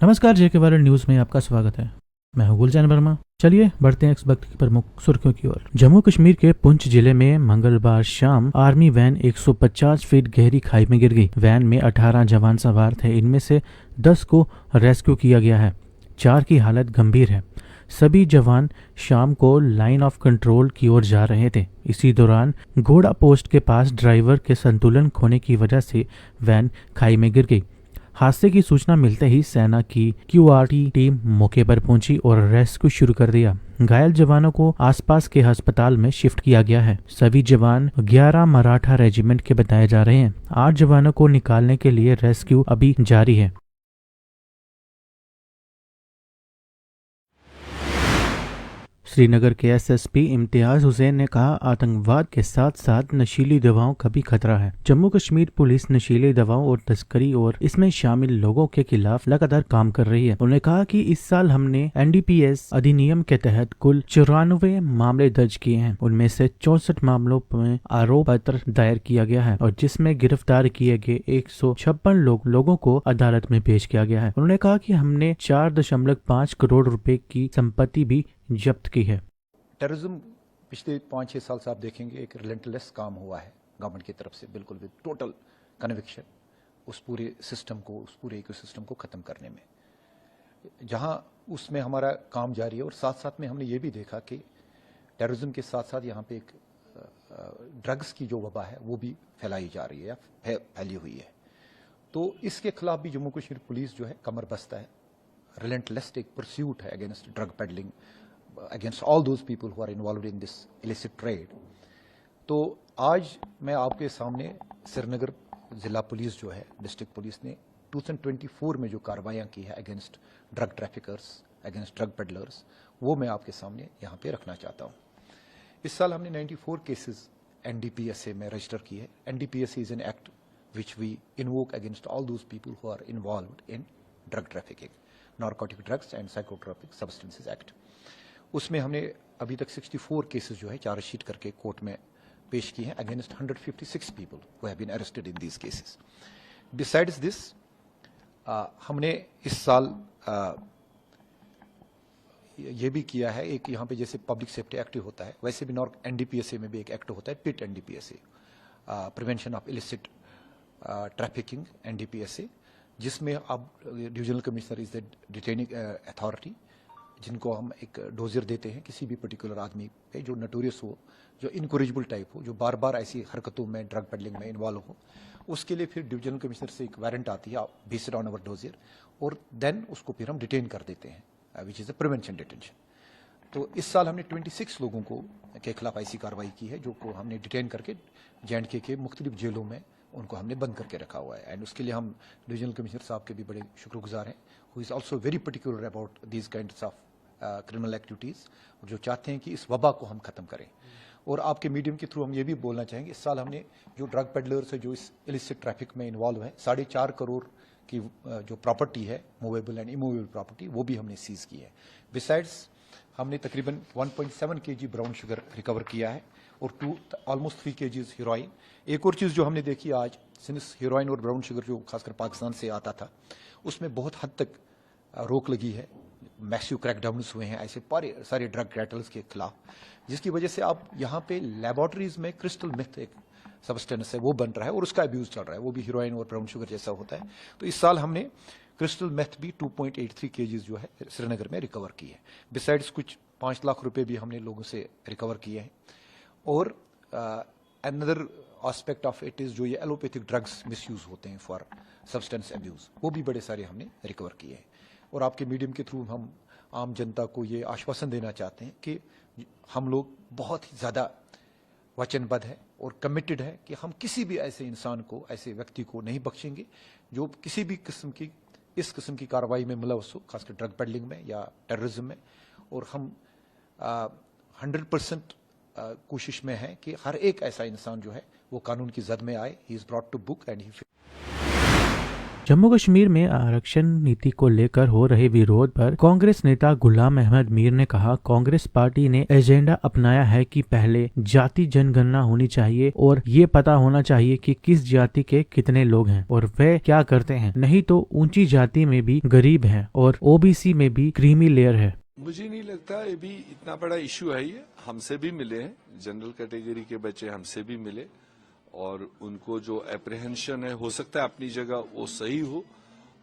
नमस्कार, जेके viral news में आपका स्वागत है। मैं हूं गुलजान वर्मा। चलिए बढ़ते हैं इस वक्त की प्रमुख सुर्खियों की ओर। जम्मू कश्मीर के पुंछ जिले में मंगलवार शाम आर्मी वैन 150 फीट गहरी खाई में गिर गई। वैन में 18 जवान सवार थे। इनमें से 10 को रेस्क्यू किया गया है। 4 की हालत गंभीर है। सभी जवान शाम को लाइन ऑफ कंट्रोल की ओर जा रहे थे। इसी दौरान घोड़ा पोस्ट के पास ड्राइवर के संतुलन खोने की वजह से वैन खाई में गिर गई। हादसे की सूचना मिलते ही सेना की क्यूआरटी टीम मौके पर पहुंची और रेस्क्यू शुरू कर दिया। घायल जवानों को आसपास के अस्पताल में शिफ्ट किया गया है। सभी जवान 11 मराठा रेजिमेंट के बताए जा रहे हैं। 8 जवानों को निकालने के लिए रेस्क्यू अभी जारी है। श्रीनगर के एसएसपी इम्तियाज हुसैन ने कहा, आतंकवाद के साथ साथ नशीली दवाओं का भी खतरा है। जम्मू कश्मीर पुलिस नशीली दवाओं और तस्करी और इसमें शामिल लोगों के खिलाफ लगातार काम कर रही है। उन्होंने कहा कि इस साल हमने एनडीपीएस अधिनियम के तहत कुल 94 मामले दर्ज किए हैं। उनमें से 64 मामलों में आरोप पत्र दायर किया गया है और जिसमें गिरफ्तार किए गए 156 लोगों को अदालत में पेश किया गया है। उन्होंने कहा कि हमने 4.5 करोड़ रुपए की संपत्ति भी जब्त की है। टेररिज्म पिछले 5-6 साल से आप देखेंगे एक रिलेंटलेस काम हुआ है गवर्नमेंट की तरफ से, बिल्कुल विद टोटल कन्विक्शन उस पूरे सिस्टम को, उस पूरे इकोसिस्टम को खत्म करने में, जहां उसमें हमारा काम जारी है। और साथ साथ में हमने ये भी देखा कि टेररिज्म के साथ साथ यहाँ पे एक ड्रग्स की जो वबा है वो भी फैलाई जा रही है या फैली हुई है। तो इसके खिलाफ भी जम्मू कश्मीर पुलिस जो है कमर बस्ता है। रिलेंटलेस एक परस्यूट है against drug peddling, against all those people who are involved in this illicit trade। तो आज मैं आपके सामने श्रीनगर जिला पुलिस जो है, डिस्ट्रिक्ट पुलिस ने 2024 में जो कार्रवाइयाँ की है against drug traffickers, against drug peddlers, वो मैं आपके सामने यहाँ पे रखना चाहता हूँ। इस साल हमने 94 केसेस एनडीपीएसए में रजिस्टर किए। NDPSA is an act which we invoke against all those people who are involved in drug trafficking, narcotic drugs and psychotropic substances act. उसमें हमने अभी तक 64 केसेस जो है चार्जशीट करके कोर्ट में पेश किए हैं against 156 people who have been arrested in these cases. Besides this हमने इस साल ये भी किया है, एक यहाँ पे जैसे पब्लिक सेफ्टी एक्ट होता है वैसे भी नॉर्थ एनडीपीएसए में भी एक एक्ट होता है, पिट एनडीपीएसए, प्रिवेंशन ऑफ इलिसिट ट्रैफिकिंग एनडीपीएसए, जिसमें अब divisional commissioner is the detaining authority, जिनको हम एक डोजर देते हैं किसी भी पर्टिकुलर आदमी पे जो नटोरियस हो, जो इनकोरेजिबल टाइप हो, जो बार बार ऐसी हरकतों में, ड्रग पेडलिंग में इन्वॉल्व हो। उसके लिए फिर डिविजनल कमिश्नर से एक वारंट आती है बेस्ड ऑन अवर डोजर, और देन उसको फिर हम डिटेन कर देते हैं, which is a prevention detention. तो इस साल हमने 26 लोगों के खिलाफ ऐसी कार्रवाई की है जो को हमने डिटेन करके JNK के मुख्तलिफ जेलों में उनको हमने बंद करके रखा हुआ है। एंड उसके लिए हम डिविजनल कमिश्नर साहब के भी बड़े शुक्रगुजार हैं, who is also very particular about these kinds of criminal activities, जो चाहते हैं कि इस वबा को हम ख़त्म करें। और आपके मीडियम के थ्रू हम ये भी बोलना चाहेंगे, इस साल हमने जो ड्रग पेडलर्स है जो इस इलिसिट ट्रैफिक में इन्वॉल्व है, 4.5 करोड़ की जो प्रॉपर्टी है, मूवेबल एंड इमूवेबल प्रॉपर्टी, वो भी हमने सीज की है। बिसाइड्स हमने तकरीबन 1.7 kg ब्राउन शुगर रिकवर किया है और ऑलमोस्ट 3 kg हीरोइन। एक और चीज़ जो हमने देखी आज, सिंस हीरोइन और ब्राउन शुगर जो खासकर पाकिस्तान से आता था, उसमें बहुत हद तक रोक लगी है, मैसिव क्रैकडाउन्स हुए हैं ऐसे सारे ड्रग कैटल्स के खिलाफ, जिसकी वजह से आप यहाँ पे लेबोरेटरीज में क्रिस्टल मेथ एक सब्सटेंस है वो बन रहा है और उसका अब्यूज चल रहा है, वो भी हीरोइन और ब्राउन शुगर जैसा होता है। तो इस साल हमने क्रिस्टल मेथ भी 2.83 kg जो है श्रीनगर में रिकवर की है। बिसाइड्स कुछ 5 लाख रुपए भी हमने लोगों से रिकवर किए हैं। और another aspect of it is जो ये एलोपैथिक ड्रग्स मिसयूज होते हैं फॉर सब्सटेंस अब्यूज, वो भी बड़े सारे हमने रिकवर किए हैं। और आपके मीडियम के थ्रू हम आम जनता को ये आश्वासन देना चाहते हैं कि हम लोग बहुत ही ज़्यादा वचनबद्ध है और कमिटेड है कि हम किसी भी ऐसे इंसान को, ऐसे व्यक्ति को नहीं बख्शेंगे जो किसी भी किस्म की इस किस्म की कार्रवाई में मुलव्वस हो, खासकर ड्रग पेडलिंग में या टेररिज्म में। और हम 100% कोशिश में हैं कि हर एक ऐसा इंसान जो है वो कानून की जद में आए, he is brought to book and he Jammu Kashmir में आरक्षण नीति को लेकर हो रहे विरोध पर कांग्रेस नेता गुलाम अहमद मीर ने कहा, कांग्रेस पार्टी ने एजेंडा अपनाया है कि पहले जाति जनगणना होनी चाहिए और ये पता होना चाहिए कि किस जाति के कितने लोग हैं और वे क्या करते हैं, नहीं तो ऊंची जाति में भी गरीब हैं और ओबीसी में भी क्रीमी लेयर है। मुझे नहीं लगता ये भी इतना बड़ा इश्यू है। ये हमसे भी मिले हैं, जनरल कैटेगरी के बच्चे हमसे भी मिले और उनको जो एप्रीहेंशन है, हो सकता है अपनी जगह वो सही हो,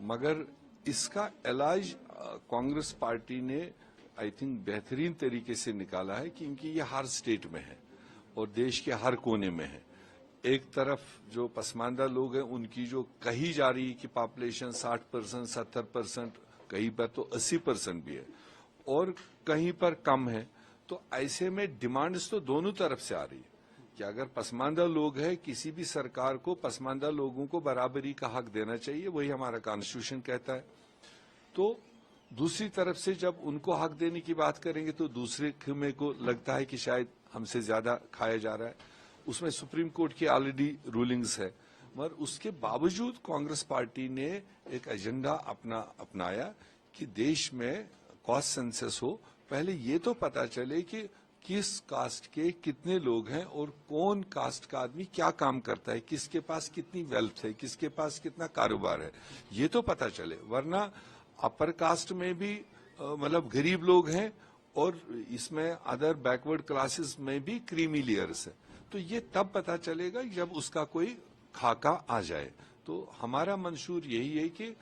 मगर इसका इलाज कांग्रेस पार्टी ने आई थिंक बेहतरीन तरीके से निकाला है, क्योंकि ये हर स्टेट में है और देश के हर कोने में है। एक तरफ जो पसमानदा लोग हैं उनकी जो कही जा रही है कि पॉपुलेशन 60%, 70%, कहीं पर तो 80% भी है और कहीं पर कम है, तो ऐसे में डिमांड्स तो दोनों तरफ से आ रही है कि अगर पसमानदा लोग हैं, किसी भी सरकार को पसमानदा लोगों को बराबरी का हक देना चाहिए, वही हमारा कॉन्स्टिट्यूशन कहता है। तो दूसरी तरफ से जब उनको हक देने की बात करेंगे तो दूसरे में को लगता है कि शायद हमसे ज्यादा खाया जा रहा है। उसमें सुप्रीम कोर्ट की ऑलरेडी रूलिंग्स है, मगर उसके बावजूद कांग्रेस पार्टी ने एक एजेंडा अपनाया कि देश में कास्ट सेंसस हो। पहले ये तो पता चले कि किस कास्ट के कितने लोग हैं और कौन कास्ट का आदमी क्या काम करता है, किसके पास कितनी वेल्थ है, किसके पास कितना कारोबार है, ये तो पता चले। वरना अपर कास्ट में भी मतलब गरीब लोग हैं और इसमें अदर बैकवर्ड क्लासेस में भी क्रीमी लेयर्स है, तो ये तब पता चलेगा जब उसका कोई खाका आ जाए। तो हमारा मंशूर यही है कि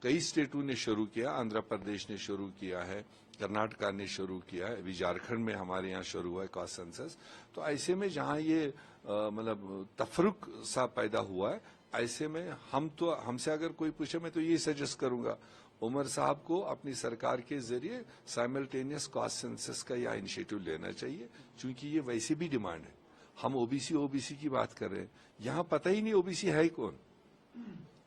कई स्टेटों ने शुरू किया, आंध्र प्रदेश ने शुरू किया है, कर्नाटका ने शुरू किया है, अभी झारखंड में हमारे यहाँ शुरू हुआ है कास्ट सेंसस। तो ऐसे में जहाँ ये मतलब तफरुक सा पैदा हुआ है, ऐसे में हमसे अगर कोई पूछे, मैं तो ये सजेस्ट करूंगा उमर साहब को अपनी सरकार के जरिए साइमल्टेनियस कास्ट सेंसस का यह इनिशिएटिव लेना चाहिए, क्योंकि ये वैसे भी डिमांड है। हम ओबीसी की बात कर रहे हैं, यहाँ पता ही नहीं ओबीसी है कौन,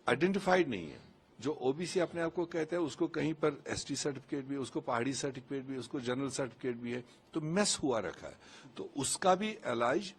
आइडेंटिफाइड नहीं है। जो ओबीसी अपने आप को कहता है उसको कहीं पर एसटी सर्टिफिकेट भी है, उसको पहाड़ी सर्टिफिकेट भी है, उसको जनरल सर्टिफिकेट भी है, तो मेस हुआ रखा है। तो उसका भी इलाज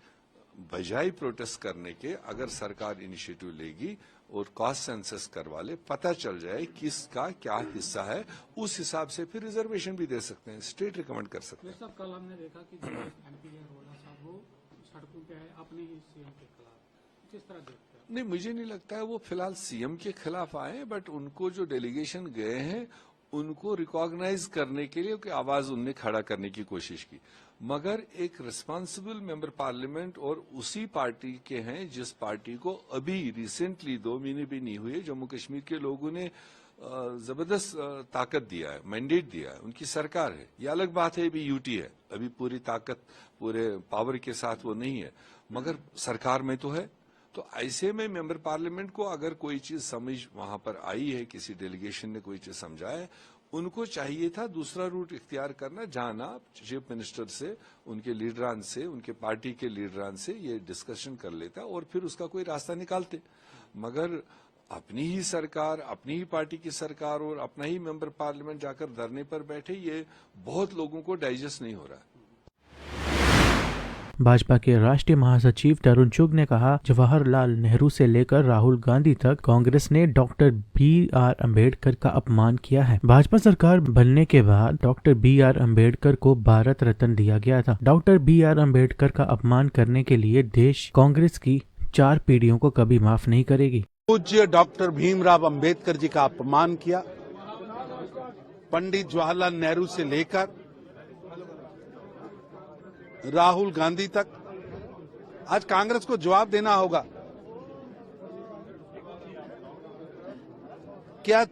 बजाय प्रोटेस्ट करने के अगर सरकार इनिशिएटिव लेगी और कास्ट सेंसस करवा ले, पता चल जाए किसका क्या हिस्सा है, उस हिसाब से फिर रिजर्वेशन भी दे सकते हैं, स्टेट रिकमेंड कर सकते हैं। सब कल हमने देखा कि जो एमपी है रोड़ा साहब, वो सड़कों पे है अपने ही सीएम के खिलाफ, किस तरह देखते हैं? नहीं, मुझे नहीं लगता है वो फिलहाल सीएम के खिलाफ आए, बट उनको जो डेलीगेशन गए हैं उनको रिकॉग्नाइज करने के लिए कि आवाज उनने खड़ा करने की कोशिश की, मगर एक रिस्पांसिबल मेंबर पार्लियामेंट और उसी पार्टी के हैं जिस पार्टी को अभी रिसेंटली 2 महीने भी नहीं हुए जम्मू कश्मीर के लोगों ने जबरदस्त ताकत दिया है, मैंडेट दिया है, उनकी सरकार है। ये अलग बात है अभी यूटी है, अभी पूरी ताकत पूरे पावर के साथ वो नहीं है, मगर सरकार में तो है। तो ऐसे में मेंबर पार्लियामेंट को अगर कोई चीज समझ वहां पर आई है, किसी डेलीगेशन ने कोई चीज समझा है, उनको चाहिए था दूसरा रूट इख्तियार करना, जाना चीफ मिनिस्टर से, उनके लीडरान से, उनके पार्टी के लीडरान से ये डिस्कशन कर लेता और फिर उसका कोई रास्ता निकालते। मगर अपनी ही सरकार, अपनी ही पार्टी की सरकार और अपना ही मेंबर पार्लियामेंट जाकर धरने पर बैठे, ये बहुत लोगों को डाइजेस्ट नहीं हो रहा है। भाजपा के राष्ट्रीय महासचिव तरुण चुग ने कहा, जवाहरलाल नेहरू से लेकर राहुल गांधी तक कांग्रेस ने डॉक्टर BR अम्बेडकर का अपमान किया है। भाजपा सरकार बनने के बाद डॉक्टर BR अम्बेडकर को भारत रत्न दिया गया था। डॉक्टर BR अम्बेडकर का अपमान करने के लिए देश कांग्रेस की 4 पीढ़ियों को कभी माफ नहीं करेगी। पूज्य डॉक्टर भीमराव अंबेडकर जी का अपमान किया, पंडित जवाहरलाल नेहरू से लेकर राहुल गांधी तक। आज कांग्रेस को जवाब देना होगा। क्या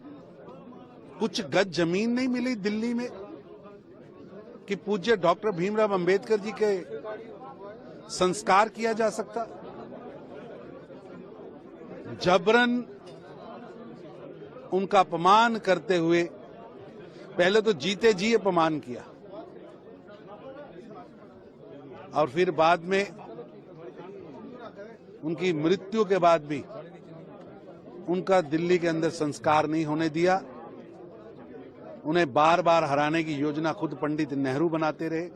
कुछ गज जमीन नहीं मिली दिल्ली में कि पूज्य डॉक्टर भीमराव अंबेडकर जी के संस्कार किया जा सकता? जबरन उनका अपमान करते हुए पहले तो जीते जी अपमान किया और फिर बाद में उनकी मृत्यु के बाद भी उनका दिल्ली के अंदर संस्कार नहीं होने दिया। उन्हें बार बार हराने की योजना खुद पंडित नेहरू बनाते रहे।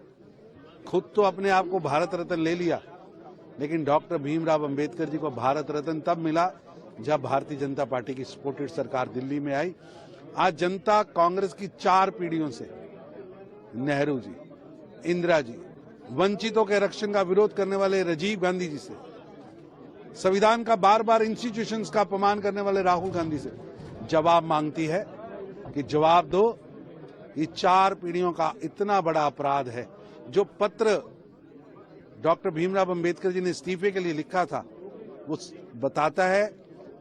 खुद तो अपने आप को भारत रत्न ले लिया, लेकिन डॉक्टर भीमराव अंबेडकर जी को भारत रत्न तब मिला जब भारतीय जनता पार्टी की सपोर्टेड सरकार दिल्ली में आई। आज जनता कांग्रेस की 4 पीढ़ियों से, नेहरू जी, इंदिरा जी, वंचितों के रक्षण का विरोध करने वाले राजीव गांधी जी से, संविधान का बार बार इंस्टीट्यूशंस का अपमान करने वाले राहुल गांधी से जवाब मांगती है कि जवाब दो। ये 4 पीढ़ियों का इतना बड़ा अपराध है। जो पत्र डॉक्टर भीमराव अंबेडकर जी ने इस्तीफे के लिए लिखा था, वो बताता है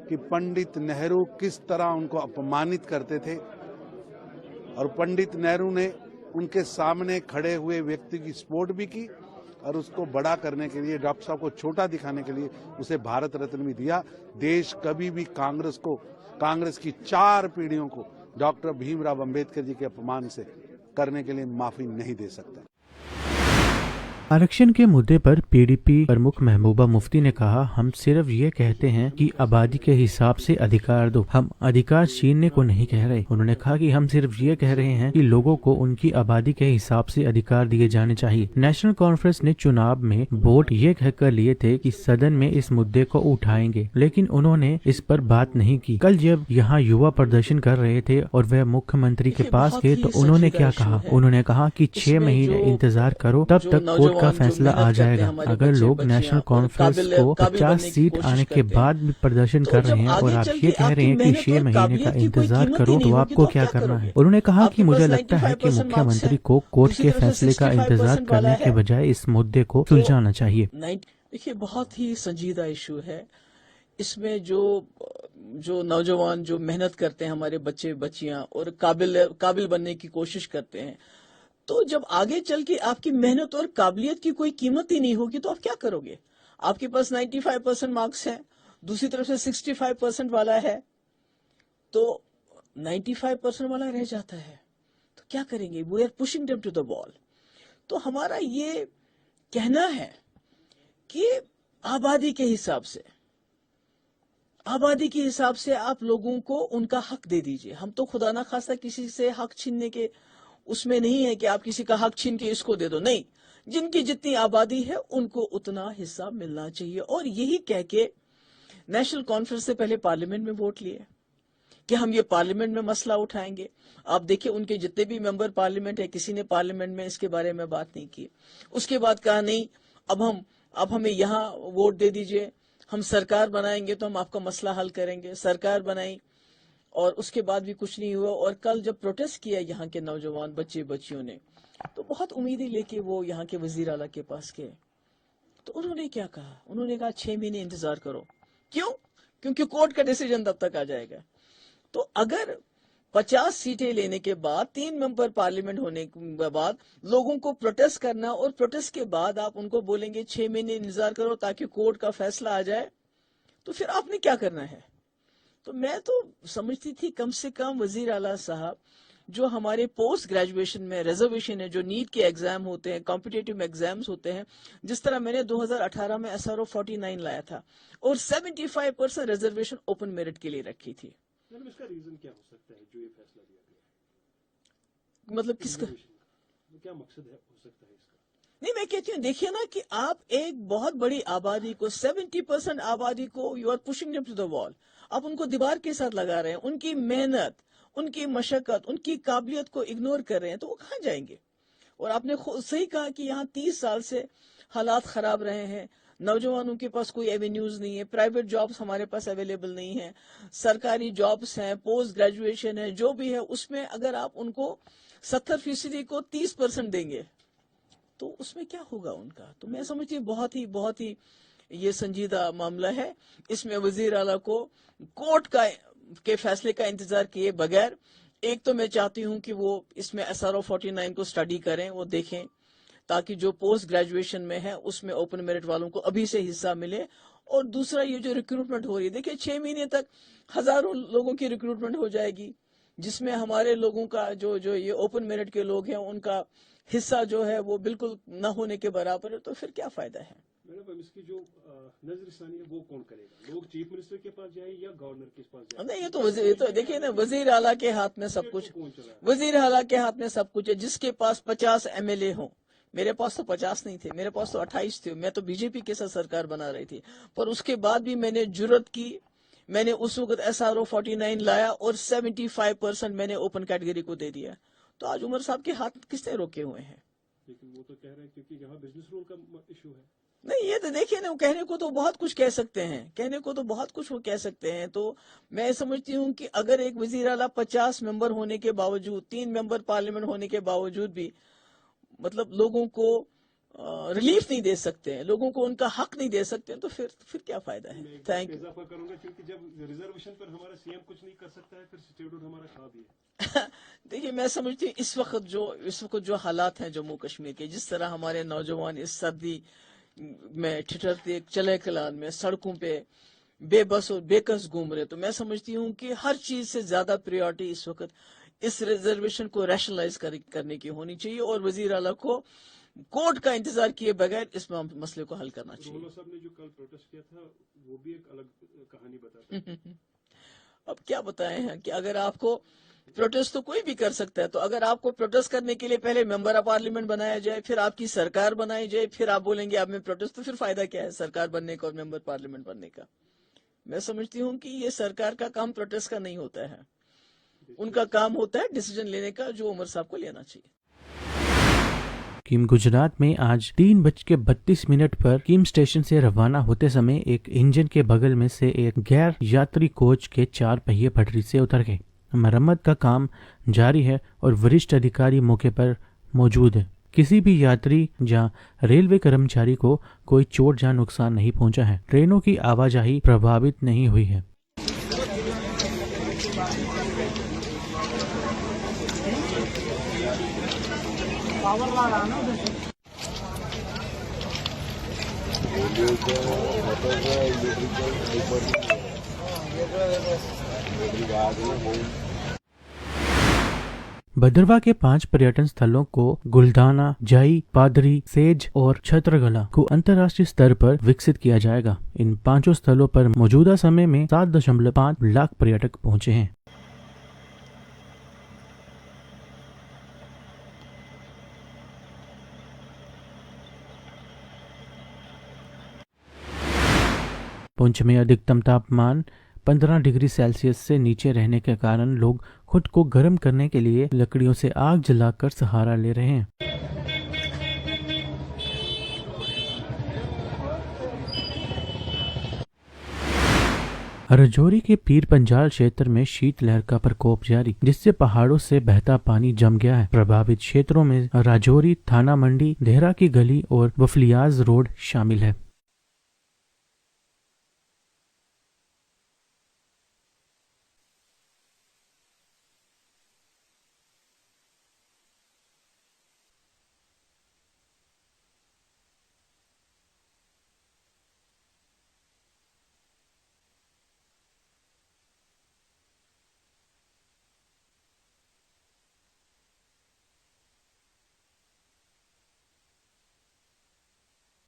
कि पंडित नेहरू किस तरह उनको अपमानित करते थे, और पंडित नेहरू ने उनके सामने खड़े हुए व्यक्ति की सपोर्ट भी की, और उसको बड़ा करने के लिए, डॉक्टर साहब को छोटा दिखाने के लिए उसे भारत रत्न भी दिया। देश कभी भी कांग्रेस की 4 पीढ़ियों को डॉक्टर भीमराव अंबेडकर जी के अपमान से करने के लिए माफी नहीं दे सकता। आरक्षण के मुद्दे पर पीडीपी प्रमुख महबूबा मुफ्ती ने कहा, हम सिर्फ ये कहते हैं कि आबादी के हिसाब से अधिकार दो, हम अधिकार छीनने को नहीं कह रहे। उन्होंने कहा कि हम सिर्फ ये कह रहे हैं कि लोगों को उनकी आबादी के हिसाब से अधिकार दिए जाने चाहिए। नेशनल कॉन्फ्रेंस ने चुनाव में वोट ये कहकर लिए थे कि सदन में इस मुद्दे को उठाएंगे, लेकिन उन्होंने इस पर बात नहीं की। कल जब यहाँ युवा प्रदर्शन कर रहे थे और वह मुख्यमंत्री के पास गए तो उन्होंने क्या कहा? उन्होंने कहा कि 6 महीने इंतजार करो, तब तक कोर्ट का फैसला आ जाएगा। अगर लोग नेशनल कॉन्फ्रेंस को 50 सीट आने के बाद भी प्रदर्शन कर रहे हैं और आप ये कह रहे हैं कि 6 महीने का इंतजार करो, तो आपको क्या करना है? उन्होंने कहा कि मुझे लगता है कि मुख्यमंत्री को कोर्ट के फैसले का इंतजार करने के बजाय इस मुद्दे को सुलझाना चाहिए। देखिए, बहुत ही संजीदा इशू है। इसमें जो नौजवान जो मेहनत करते हैं, हमारे बच्चे बच्चियां, और काबिल बनने की कोशिश करते हैं, तो जब आगे चल के आपकी मेहनत और काबिलियत की कोई कीमत ही नहीं होगी तो आप क्या करोगे? आपके पास 95% मार्क्स है, दूसरी तरफ से 65% वाला है, तो 95% वाला रह जाता है, तो क्या करेंगे? We are pushing them to the wall. तो हमारा ये कहना है कि आबादी के हिसाब से आप लोगों को उनका हक दे दीजिए। हम तो खुदा ना खास्ता किसी से हक छीनने के उसमें नहीं है कि आप किसी का हक छीन के इसको दे दो, नहीं। जिनकी जितनी आबादी है उनको उतना हिस्सा मिलना चाहिए। और यही कह के नेशनल कॉन्फ्रेंस से पहले पार्लियामेंट में वोट लिए कि हम ये पार्लियामेंट में मसला उठाएंगे। आप देखिए, उनके जितने भी मेंबर पार्लियामेंट है, किसी ने पार्लियामेंट में इसके बारे में बात नहीं की। उसके बाद कहा नहीं, अब हमें यहाँ वोट दे दीजिए, हम सरकार बनाएंगे तो हम आपका मसला हल करेंगे। सरकार बनाई और उसके बाद भी कुछ नहीं हुआ। और कल जब प्रोटेस्ट किया यहाँ के नौजवान बच्चे बच्चियों ने, तो बहुत उम्मीदें लेके वो यहाँ के वजीर आला के पास गए। तो उन्होंने क्या कहा? उन्होंने कहा 6 महीने इंतजार करो। क्यों? क्योंकि कोर्ट का डिसीजन तब तक आ जाएगा। तो अगर 50 सीटें लेने के बाद, 3 मेंबर पार्लियामेंट होने के बाद लोगों को प्रोटेस्ट करना, और प्रोटेस्ट के बाद आप उनको बोलेंगे 6 महीने इंतजार करो ताकि कोर्ट का फैसला आ जाए, तो फिर आपने क्या करना है? तो मैं तो समझती थी कम से कम वजीर आला साहब, जो हमारे पोस्ट ग्रेजुएशन में रिजर्वेशन है, जो नीट के एग्जाम होते हैं, कॉम्पिटिटिव एग्जाम्स होते हैं, जिस तरह मैंने 2018 में SRO 49 लाया था और 75% रिजर्वेशन ओपन मेरिट के लिए रखी थी। इसका रीजन क्या हो सकता है जो ये फैसला लिया गया? मतलब किसका क्या मकसद है हो सकता है इसका? नहीं, मैं कहती हूँ, देखिए ना कि आप एक बहुत बड़ी आबादी को, 70% आबादी को you are pushing them to the wall. आप उनको दीवार के साथ लगा रहे हैं, उनकी मेहनत, उनकी मशक्कत, उनकी काबिलियत को इग्नोर कर रहे हैं, तो वो कहाँ जाएंगे? और आपने खुद सही कहा कि यहाँ 30 साल से हालात खराब रहे हैं, नौजवानों के पास कोई एवेन्यूज नहीं है, प्राइवेट जॉब्स हमारे पास अवेलेबल नहीं है, सरकारी जॉब्स हैं, पोस्ट ग्रेजुएशन है, जो भी है उसमें अगर आप उनको 70% को 30% देंगे तो उसमें क्या होगा उनका? तो मैं समझती हूँ बहुत ही ये संजीदा मामला है। इसमें वजीर आला को कोर्ट के फैसले का इंतजार किए बगैर, एक तो मैं चाहती हूँ कि वो इसमें SRO 49 को स्टडी करें, वो देखें, ताकि जो पोस्ट ग्रेजुएशन में है उसमें ओपन मेरिट वालों को अभी से हिस्सा मिले। और दूसरा, ये जो रिक्रूटमेंट हो रही है, देखिए 6 महीने तक हजारों लोगों की रिक्रूटमेंट हो जाएगी, जिसमें हमारे लोगों का जो ये ओपन मेरिट के लोग हैं उनका हिस्सा जो है वो बिल्कुल न होने के बराबर है। तो फिर क्या फायदा है? मैडम, इसकी जो नजरसानी है वो कौन करेगा? लोग चीफ मिनिस्टर के पास जाए या गवर्नर के पास जाए? नहीं, ये तो देखिए ना, वजीर आला के हाथ में सब कुछ, वजीर आला के हाथ में सब कुछ है। जिसके पास 50 MLA हो, मेरे पास तो 50 नहीं थे, मेरे पास तो 28 थे। मैं तो बीजेपी के साथ सरकार बना रही थी, पर उसके बाद भी मैंने जुर्रत की, मैंने उस वक्त SRO 49 लाया और 75% मैंने ओपन कैटेगरी को दे दिया। तो आज उमर साहब के हाथ किसने रोके हुए हैं? लेकिन वो तो कह रहे हैं क्योंकि यहाँ बिजनेस रूल का इशू है। नहीं, ये तो देखिए ना, कहने को तो बहुत कुछ कह सकते हैं, कहने को तो बहुत कुछ वो कह सकते हैं। तो मैं समझती हूँ कि अगर एक वजीर आला 50 मेंबर होने के बावजूद, 3 मेंबर पार्लियामेंट होने के बावजूद भी मतलब लोगों को रिलीफ नहीं दे सकते हैं, लोगों को उनका हक नहीं दे सकते हैं, तो फिर क्या फायदा है? Thank you. इजाफा करूंगा क्योंकि जब रिजर्वेशन पर हमारा सीएम कुछ नहीं कर सकता है, फिर स्टेटहुड हमारा कहाँ भी है। देखिए, मैं समझती हूँ इस वक्त जो हालात हैं जम्मू कश्मीर के, जिस तरह हमारे नौजवान इस सर्दी में ठिठुरते चले कलान में सड़कों पे बेबस और बेकस घूम रहे, तो मैं समझती हूँ कि हर चीज से ज्यादा प्रायोरिटी इस वक्त इस रिजर्वेशन को रैशनलाइज करने की होनी चाहिए और वजीर आला को कोर्ट का इंतजार किए बगैर इस मसले को हल करना चाहिए। रोहला साहब ने जो कल प्रोटेस्ट किया था वो भी एक अलग कहानी बताता है। अब क्या बताएं हैं कि अगर आपको प्रोटेस्ट तो कोई भी कर सकता है, तो अगर आपको प्रोटेस्ट करने के लिए पहले मेंबर ऑफ पार्लियामेंट बनाया जाए, फिर आपकी सरकार बनाई जाए, फिर आप बोलेंगे अब मैं प्रोटेस्ट, तो फिर फायदा क्या है सरकार बनने का और मेंबर पार्लियामेंट बनने का? मैं समझती हूँ कि ये सरकार का काम प्रोटेस्ट का नहीं होता है, उनका काम होता है डिसीजन लेने का, जो उमर साहब को लेना चाहिए। किम गुजरात में आज 3:32 पर किम स्टेशन से रवाना होते समय एक इंजन के बगल में से एक गैर यात्री कोच के 4 पहिए पटरी से उतर गए। मरम्मत का काम जारी है और वरिष्ठ अधिकारी मौके पर मौजूद है। किसी भी यात्री या रेलवे कर्मचारी को कोई चोट या नुकसान नहीं पहुंचा है। ट्रेनों की आवाजाही प्रभावित नहीं हुई है। भद्रवाह के 5 पर्यटन स्थलों को गुलदाना, जाई, पादरी, सेज और छत्रगला को अंतर्राष्ट्रीय स्तर पर विकसित किया जाएगा। इन 5 स्थलों पर मौजूदा समय में 7.5 लाख पर्यटक पहुंचे हैं। पुंछ में अधिकतम तापमान 15 डिग्री सेल्सियस से नीचे रहने के कारण लोग खुद को गर्म करने के लिए लकड़ियों से आग जलाकर सहारा ले रहे हैं। राजौरी के पीर पंजाल क्षेत्र में शीतलहर का प्रकोप जारी, जिससे पहाड़ों से बहता पानी जम गया है। प्रभावित क्षेत्रों में राजौरी, थाना मंडी, देहरा की गली और वफलियाज रोड शामिल है।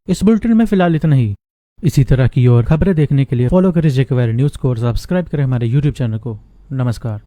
इस बुलेटिन में फिलहाल इतना ही। इसी तरह की और खबरें देखने के लिए फॉलो करें जेकेवारी न्यूज़ को और सब्सक्राइब करें हमारे YouTube चैनल को। नमस्कार।